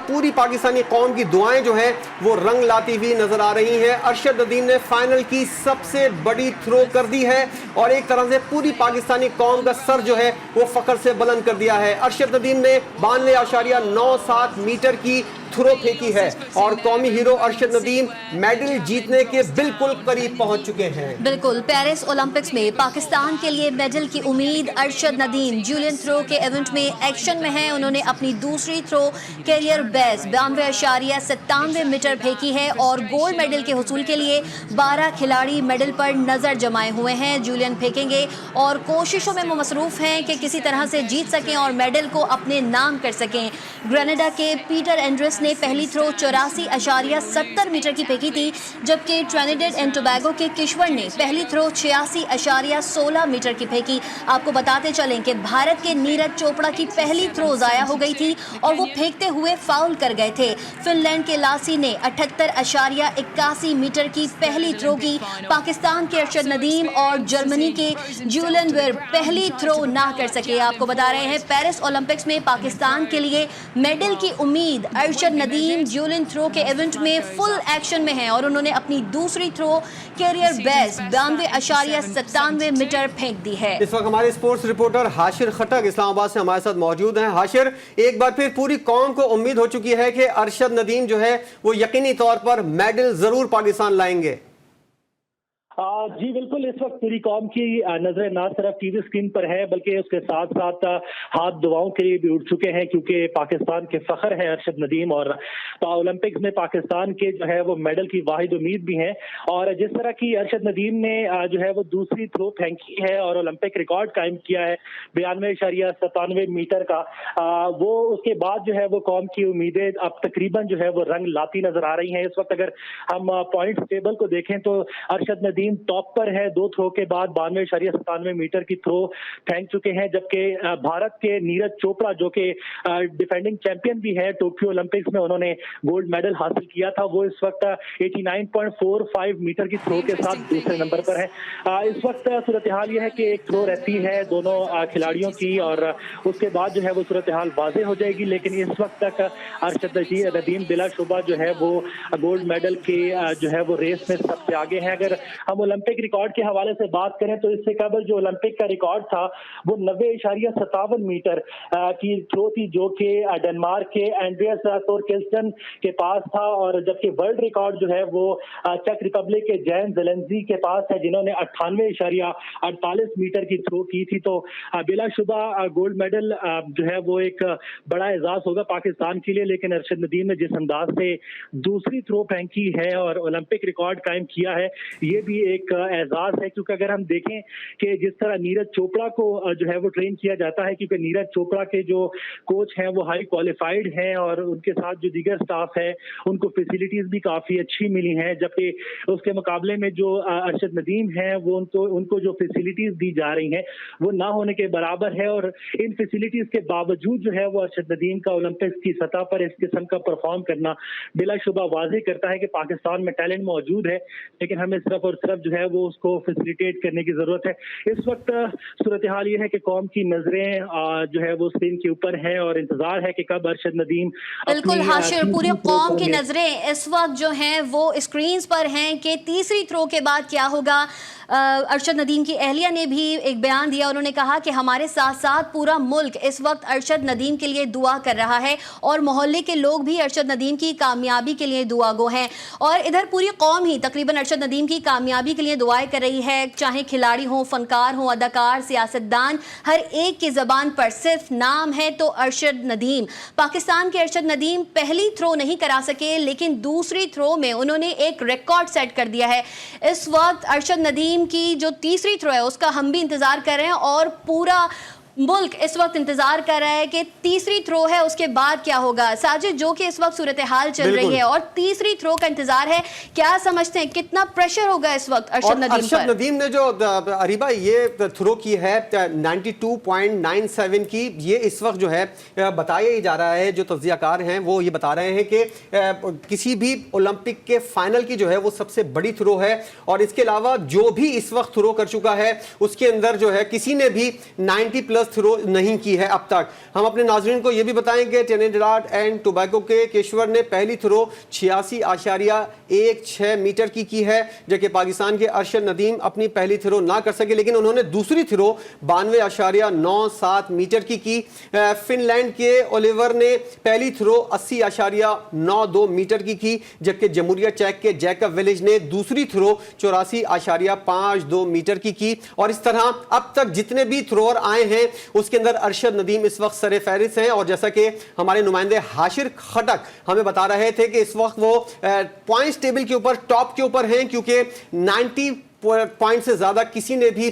पूरी पाकिस्तानी कौम की दुआएं जो हैं वो रंग लाती हुई नजर आ रही हैं। अरशद नदीम ने फाइनल की सबसे बड़ी थ्रो कर दी है और एक तरह से पूरी पाकिस्तानी कौम का सर जो है वो फख्र से बुलंद कर दिया है। अरशद नदीम ने 92.97 मीटर की थ्रो फेंकी है और कौमी हीरो अरशद नदीम मेडल जीतने के बिल्कुल करीब पहुंच चुके हैं। बिल्कुल, पेरिस ओलंपिक्स में पाकिस्तान के लिए मेडल की उम्मीद अरशद नदीम जूलियन थ्रो के इवेंट में एक्शन में हैं। उन्होंने अपनी दूसरी थ्रो कैरियर बेस्ट 92.97 मीटर फेंकी है और गोल्ड मेडल के हुसूल के लिए 12 खिलाड़ी मेडल पर नजर जमाए हुए हैं। जूलियन फेंकेंगे और कोशिशों में मसरूफ हैं कि किसी तरह से जीत सकें और मेडल को अपने नाम कर सकें। ग्रेनेडा के पीटर एंड्रेस ने पहली थ्रो 84.70 मीटर की फेंकी थी, जबकि ट्रिनिडेड एंड टोबैगो के किश्वर ने पहली थ्रो 86.16 मीटर की फेंकी। आपको बताते चलें कि भारत के नीरज चोपड़ा की पहली थ्रो जाया हो गई थी और वो फेंकते हुए फाउल कर गए थे। फिनलैंड के लासी ने 78.81 मीटर की पहली थ्रो की। पाकिस्तान के अरशद नदीम और जर्मनी के जूलियन वेर पहली थ्रो ना कर सके। आपको बता रहे हैं पेरिस ओलंपिक्स में पाकिस्तान के लिए मेडल की उम्मीद अरशद नदीम जूलियन थ्रो के इवेंट में फुल एक्शन में हैं और उन्होंने अपनी दूसरी थ्रो कैरियर बेस्ट 92.97 मीटर फेंक दी है। इस वक्त हमारे स्पोर्ट्स रिपोर्टर हाशिर खटक इस्लामाबाद से हमारे साथ मौजूद हैं। हाशिर, एक बार फिर पूरी कौम को उम्मीद हो चुकी है कि अरशद नदीम जो है वो यकीनी तौर पर मेडल जरूर पाकिस्तान लाएंगे। जी बिल्कुल, इस वक्त पूरी कौम की नजरें ना सिर्फ टीवी स्क्रीन पर है बल्कि उसके साथ साथ हाथ दुआओं के लिए भी उठ चुके हैं, क्योंकि पाकिस्तान के फख्र है अरशद नदीम और ओलंपिक्स में पाकिस्तान के जो है वो मेडल की वाहिद उम्मीद भी है। और जिस तरह की अरशद नदीम ने जो है वो दूसरी थ्रो फेंकी है और ओलंपिक रिकॉर्ड कायम किया है 92.97 मीटर का, वो उसके बाद जो है वो कौम की उम्मीदें अब तकरीबन जो है वो रंग लाती नजर आ रही हैं। इस वक्त अगर हम पॉइंट्स टेबल को देखें तो अरशद नदीम टॉप पर है, 2 थ्रो के बाद 92.97 मीटर की थ्रो फेंक चुके हैं, जबकि भारत के नीरज चोपड़ा जो कि डिफेंडिंग चैंपियन भी है टोक्यो ओलंपिक्स में, उन्होंने गोल्ड मेडल हासिल किया था, वो इस वक्त 89.45 मीटर की थ्रो के साथ दूसरे नंबर पर है। इस वक्त सूरत हाल यह है कि एक थ्रो रहती है दोनों खिलाड़ियों की और उसके बाद जो है वो सूरत हाल वाजे हो जाएगी, लेकिन इस वक्त तक अरशद नदीम बिलाशुबा जो है वो गोल्ड मेडल के जो है वो रेस में सबसे आगे है। अगर हम ओलंपिक रिकॉर्ड के हवाले से बात करें तो इससे कबल जो ओलंपिक का रिकॉर्ड था वो 90.57 मीटर की थ्रो थी, जो कि डेनमार्क के एंड्रियास थोरकिल्सन के पास था, और जबकि वर्ल्ड रिकॉर्ड जो है वो चेक रिपब्लिक के जैन ज़ेलेंस्की के पास है, जिन्होंने 98.48 मीटर की थ्रो की थी। तो बिलाशुबा गोल्ड मेडल जो है वो एक बड़ा एजाज होगा पाकिस्तान के लिए, लेकिन अरशद नदीम ने जिस अंदाज से दूसरी थ्रो फेंकी है और ओलंपिक रिकॉर्ड कायम किया है, ये भी एक एजाज है। क्योंकि अगर हम देखें कि जिस तरह नीरज चोपड़ा को जो है वो ट्रेन किया जाता है, क्योंकि नीरज चोपड़ा के जो कोच हैं वो हाई क्वालिफाइड हैं और उनके साथ जो दीगर स्टाफ है उनको फैसिलिटीज भी काफी अच्छी मिली हैं, जबकि उसके मुकाबले में जो अरशद नदीम हैं वो उनको जो फैसिलिटीज दी जा रही हैं वो ना होने के बराबर है। और इन फैसिलिटीज के बावजूद जो है वो अरशद नदीम का ओलंपिक्स की सतह पर इस किस्म का परफॉर्म करना बिलाशुबा वाज़ेह करता है कि पाकिस्तान में टैलेंट मौजूद है, लेकिन हमें सिर्फ और सिर्फ जो है वो उसको फैसिलिटेट करने की जरूरत है। इस वक्त सूरत हाल ये है कि कौम की नजरें जो है वो स्क्रीन के ऊपर है और इंतजार है कि कब अरशद नदीम बिल्कुल हाशिर, पूरी कौम की नजरें इस वक्त जो हैं वो स्क्रीन्स पर हैं कि तीसरी थ्रो के बाद क्या होगा। अरशद नदीम की अहलिया ने भी एक बयान दिया, उन्होंने कहा कि हमारे साथ साथ पूरा मुल्क इस वक्त अरशद नदीम के लिए दुआ कर रहा है और मोहल्ले के लोग भी अरशद नदीम की कामयाबी के लिए दुआ गो हैं और इधर पूरी कौम ही तकरीबन अरशद नदीम की कामयाबी के लिए दुआएं कर रही है। चाहे खिलाड़ी हों, फनकार हों, अदाकार, सियासतदान, हर एक की जबान पर सिर्फ नाम है तो अरशद नदीम। पाकिस्तान के अरशद नदीम पहली थ्रो नहीं करा सके, लेकिन दूसरी थ्रो में उन्होंने एक रिकॉर्ड सेट कर दिया है। इस वक्त अरशद नदीम की जो तीसरी थ्रो है उसका हम भी इंतजार कर रहे हैं और पूरा मुल्क इस वक्त इंतजार कर रहा है कि तीसरी थ्रो है उसके बाद क्या होगा। साजिद, जो कि इस वक्त सूरत हाल चल रही है और तीसरी थ्रो का इंतजार है, क्या समझते हैं कितना प्रेशर होगा इस वक्त अरशद नदीम पर? अरशद नदीम ने जो अरीबा ये थ्रो की है 92.97 की, ये इस वक्त जो है बताया ही जा रहा है, जो तज्जियाकार हैं वो ये बता रहे हैं कि किसी भी ओलंपिक के फाइनल की जो है वो सबसे बड़ी थ्रो है। और इसके अलावा जो भी इस वक्त थ्रो कर चुका है उसके अंदर जो है किसी ने भी 90+ 10 थ्रो नहीं की है अब तक। हम अपने नाजरीन को यह भी बताएंगे ट्रिनिडाद एंड टोबैगो के केशवर ने पहली थ्रो 86.16 मीटर की है, जबकि पाकिस्तान के अरशद नदीम अपनी पहली थ्रो ना कर सके, लेकिन उन्होंने दूसरी थ्रो 92.97 मीटर की। फिनलैंड के ओलिवर ने पहली थ्रो 80.92 मीटर की, जबकि जमहूरिया चेक के जैकब विलेज ने दूसरी थ्रो 84.52 मीटर की। और इस तरह अब तक जितने भी थ्रोअर आए हैं उसके अंदर अरशद नदीम इस वक्त सरे फहरिस्त हैं। और जैसा कि हमारे नुमाइंदे हाशिर खटक हमें बता रहे थे कि इस वक्त वो पॉइंट्स टेबल के ऊपर टॉप के ऊपर हैं, क्योंकि 90 पॉइंट से ज्यादा किसी ने भी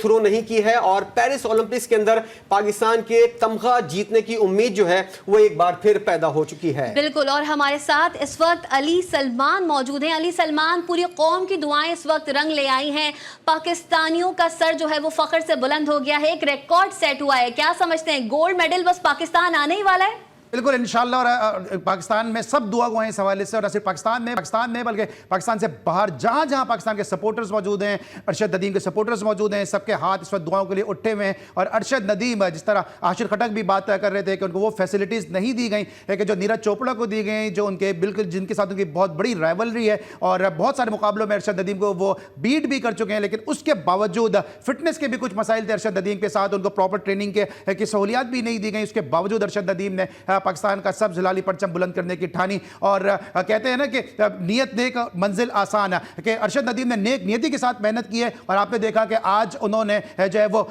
थ्रो नहीं की है। और पेरिस ओलंपिक्स के अंदर पाकिस्तान के तमगा जीतने की उम्मीद जो है वो एक बार फिर पैदा हो चुकी है। बिल्कुल, और हमारे साथ इस वक्त अली सलमान मौजूद हैं। अली सलमान, पूरी कौम की दुआएं इस वक्त रंग ले आई हैं, पाकिस्तानियों का सर जो है वो फख्र से बुलंद हो गया है, एक रिकॉर्ड सेट हुआ है। क्या समझते हैं, गोल्ड मेडल बस पाकिस्तान आने ही वाला है? बिल्कुल इंशाल्लाह। और पाकिस्तान में सब दुआ गो हैं इस हवाले से, और न सिर्फ पाकिस्तान में बल्कि पाकिस्तान से बाहर जहां जहां पाकिस्तान के सपोर्टर्स मौजूद हैं, अरशद नदीम के सपोर्टर्स मौजूद हैं, सबके हाथ इस वक्त दुआओं के लिए उठे हुए हैं। और अरशद नदीम, जिस तरह आशिर खटक भी बात कर रहे थे कि उनको वो फैसिलिटीज़ नहीं दी गई कि जो नीरज चोपड़ा को दी गई, जो उनके बिल्कुल जिनके साथ उनकी बहुत बड़ी राइवलरी है और बहुत सारे मुकाबलों में अरशद नदीम को वो बीट भी कर चुके हैं, लेकिन उसके बावजूद फिटनेस के भी कुछ मसाइल थे अरशद नदीम के साथ, उनको प्रॉपर ट्रेनिंग की सहूलियात भी नहीं दी गई। उसके बावजूद अरशद नदीम ने पाकिस्तान का सब लाली परचम बुलंद करने की ठानी। और कहते हैं ना कि नियत नेक मंजिल आसान है, कि अरशद नदीम ने नेक नियति के साथ मेहनत की है। और आपने देखा कि आज उन्होंने जो है वो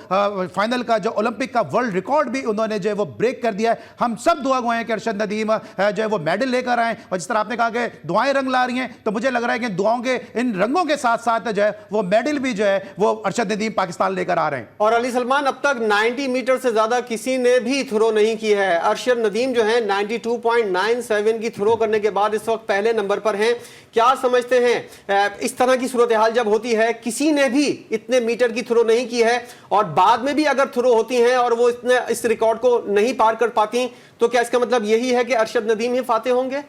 फाइनल का जो ओलंपिक का वर्ल्ड रिकॉर्ड भी उन्होंने जो है वो ब्रेक कर दिया है। हम सब दुआ गो हैं कि अरशद नदीम जो है वो मेडल लेकर आए। और जिस तरह आपने कहा कि दुआएं रंग ला रही हैं, तो मुझे लग रहा है कि दुआओं के इन रंगों के साथ साथ जो है वो मेडल भी जो है वो अरशद नदीम पाकिस्तान लेकर आ रहे हैं। और अली सलमान, अब तक 90 मीटर से ज्यादा किसी ने भी थ्रो नहीं की है। अरशद नदीम जो है 92.97 की थ्रो करने के बाद इस वक्त पहले नंबर पर हैं। क्या समझते हैं, इस तरह की सूरत हाल जब होती है, किसी ने भी इतने मीटर की थ्रो नहीं की है और बाद में भी अगर थ्रो होती हैं और वो इस रिकॉर्ड को नहीं पार कर पाती, तो क्या इसका मतलब यही है कि अरशद नदीम ही फाते होंगे?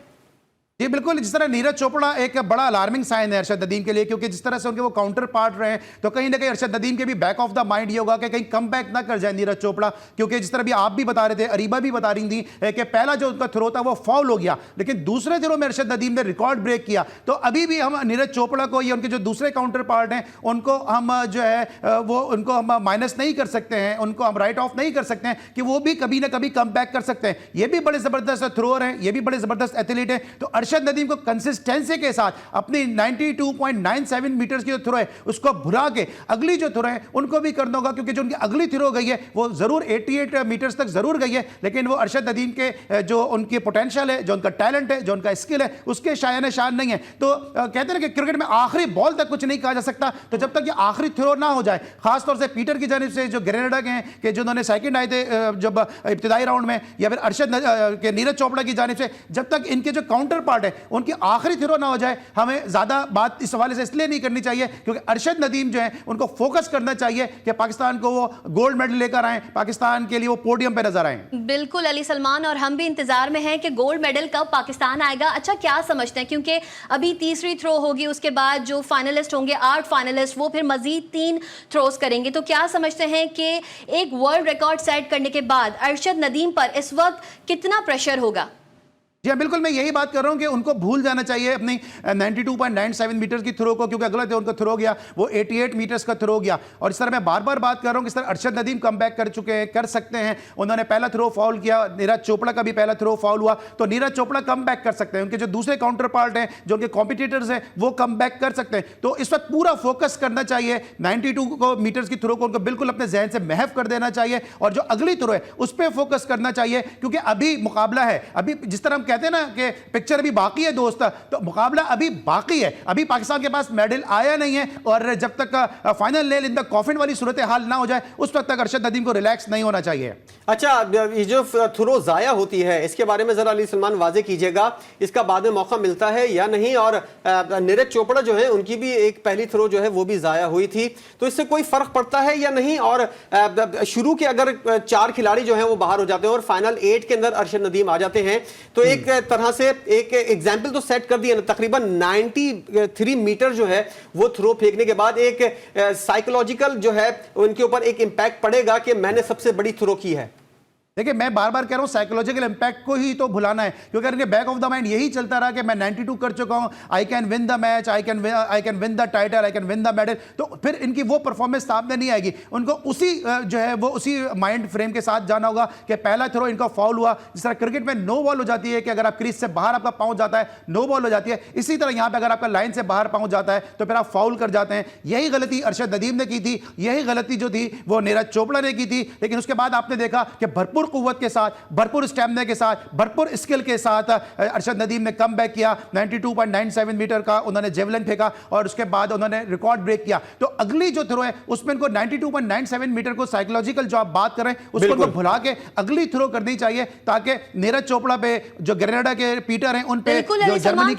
जी बिल्कुल, जिस तरह नीरज चोपड़ा एक बड़ा अलार्मिंग साइन है अरशद नदीम के लिए, क्योंकि जिस तरह से उनके वो काउंटर पार्ट रहे हैं, तो कहीं ना कहीं अरशद नदीम के भी बैक ऑफ द माइंड ये होगा कि कहीं कम बैक ना कर जाए नीरज चोपड़ा। क्योंकि जिस तरह भी आप भी बता रहे थे, अरीबा भी बता रही थी कि पहला जो उनका थ्रो था वो फाउल हो गया, लेकिन दूसरे थ्रो में अरशद नदीम ने रिकॉर्ड ब्रेक किया। तो अभी भी हम नीरज चोपड़ा को, ये उनके जो दूसरे काउंटर पार्ट हैं, उनको हम जो है वो उनको हम माइनस नहीं कर सकते हैं, उनको हम राइट ऑफ नहीं कर सकते हैं कि वो भी कभी ना कभी कम बैक कर सकते हैं। ये भी बड़े जबरदस्त थ्रोअर हैं, ये भी बड़े जबरदस्त एथलीट हैं। तो अरशद नदीम को कंसिस्टेंसी के साथ अपनी 92.97 मीटर्स की जो थ्रो है उसको भुरा के अगली जो थ्रो है उनको भी करना होगा, क्योंकि जो उनकी अगली थ्रो गई है वो जरूर 88 मीटर्स तक जरूर गई है, लेकिन वो अरशद नदीम के जो उनकी पोटेंशियल है, जो उनका टैलेंट है, जो उनका स्किल है, उसके शायन शान नहीं है। तो कहते हैं ना कि क्रिकेट में आखिरी बॉल तक कुछ नहीं कहा जा सकता। तो जब तक ये आखिरी थ्रो ना हो जाए, खासतौर से पीटर की जानिब से जो ग्रेनेडा के हैं कि जो उन्होंने सेकंड आए थे जब इब्तिदाई राउंड में, या फिर अरशद के नीरज चोपड़ा की जानिब से, जब तक इनके जो काउंटर पार्ट है उनकी आखिरी थ्रो ना हो जाए, हमें ज्यादा बात इस हवाले से इसलिए नहीं करनी चाहिए क्योंकि अरशद नदीम जो है उनको फोकस करना चाहिए कि पाकिस्तान को वो गोल्ड मेडल लेकर आए, पाकिस्तान के लिए वो पोडियम पे नजर आए। बिल्कुल अली सलमान, और हम भी इंतजार में हैं कि गोल्ड मेडल कब पाकिस्तान आएगा। अच्छा, क्या समझते हैं, क्योंकि अभी तीसरी थ्रो होगी, उसके बाद जो फाइनलिस्ट होंगे 8 फाइनलिस्ट, वो फिर मजीद 3 थ्रोस करेंगे, तो क्या समझते हैं कि एक वर्ल्ड रिकॉर्ड सेट करने के बाद अरशद नदीम पर इस वक्त कितना प्रेशर होगा? जी हाँ, बिल्कुल मैं यही बात कर रहा हूँ कि उनको भूल जाना चाहिए अपनी 92.97 मीटर्स की थ्रो को, क्योंकि अगला जो उनका थ्रो गया वो 88 मीटर्स का थ्रो गया। और इस तरह मैं बार बार बात कर रहा हूँ कि इस तरह अरशद नदीम कम बैक कर चुके हैं, कर सकते हैं। उन्होंने पहला थ्रो फाउल किया, नीरज चोपड़ा का भी पहला थ्रो फाउल हुआ, तो नीरज चोपड़ा कम बैक कर सकते हैं। उनके जो दूसरे काउंटर पार्ट हैं, जो उनके कॉम्पिटिटर्स हैं, वो कम बैक कर सकते हैं। तो इस वक्त पूरा फोकस करना चाहिए 92 मीटर्स की थ्रो को, उनको बिल्कुल अपने जहन से महफ कर देना चाहिए और जो अगली थ्रो है उस पर फोकस करना चाहिए, क्योंकि अभी मुकाबला है। अभी जिस तरह हम कहते हैं ना कि पिक्चर अभी बाकी है दोस्त, तो मुकाबला अभी बाकी है। अभी पाकिस्तान के पास मेडल आया नहीं है, और जब तक final nail in the coffin वाली सूरत हाल ना हो जाए उस वक्त तक अरशद नदीम को रिलैक्स नहीं होना चाहिए। अच्छा, ये जो थ्रो जाया होती है इसके बारे में जरा अली सलमान वाजे कीजिएगा, इसका बाद में मौका मिलता है या नहीं? और नीरज चोपड़ा जो है उनकी भी एक पहली थ्रो जो है वो भी जाया हुई थी, तो इससे कोई फर्क पड़ता है या नहीं? और शुरू के अगर 4 खिलाड़ी जो है वो बाहर हो जाते हैं और फाइनल 8 के अंदर अरशद नदीम आ जाते हैं, तो एक एक तरह से एक एग्जाम्पल तो सेट कर दिया ना, तकरीबन 93 मीटर जो है वो थ्रो फेंकने के बाद एक साइकोलॉजिकल जो है उनके ऊपर एक इंपैक्ट पड़ेगा कि मैंने सबसे बड़ी थ्रो की है। देखिए मैं बार बार कह रहा हूं साइकोलॉजिकल इंपैक्ट को ही तो भुलाना है, क्योंकि अगर इनके बैक ऑफ द माइंड यही चलता रहा कि मैं 92 कर चुका हूं, I can win the match, I can win the title, I can win the medal, तो फिर इनकी वो परफॉर्मेंस सामने नहीं आएगी। उनको उसी जो है वो उसी माइंड फ्रेम के साथ जाना होगा कि पहला थ्रो इनका फाउल हुआ, जिस तरह क्रिकेट में नो बॉल हो जाती है कि अगर आप क्रीज से बाहर आपका पांव जाता है नो बॉल हो जाती है, इसी तरह यहां पर अगर आपका लाइन से बाहर पांव जाता है तो फिर आप फाउल कर जाते हैं। यही गलती अरशद नदीम ने की थी, यही गलती जो थी वो नीरज चोपड़ा ने की थी, लेकिन उसके बाद आपने देखा कि भरपूर कुव्वत के साथ, भरपूर स्टैमिना के साथ, भरपूर स्किल के साथ अरशद नदीम ने कम बैक किया। 92.97 मीटर का उन्होंने जेवलिन फेंका और उसके बाद उन्होंने रिकॉर्ड ब्रेक किया। तो अगली जो थ्रो है उसमें इनको 92.97 मीटर को साइकोलॉजिकल जो आप बात कर रहे हैं उसको उनको भुला के अगली थ्रो करनी चाहिए, ताकि नीरज चोपड़ा पे जो ग्रेनाडा के पीटर हैं उन पे जो जर्मनी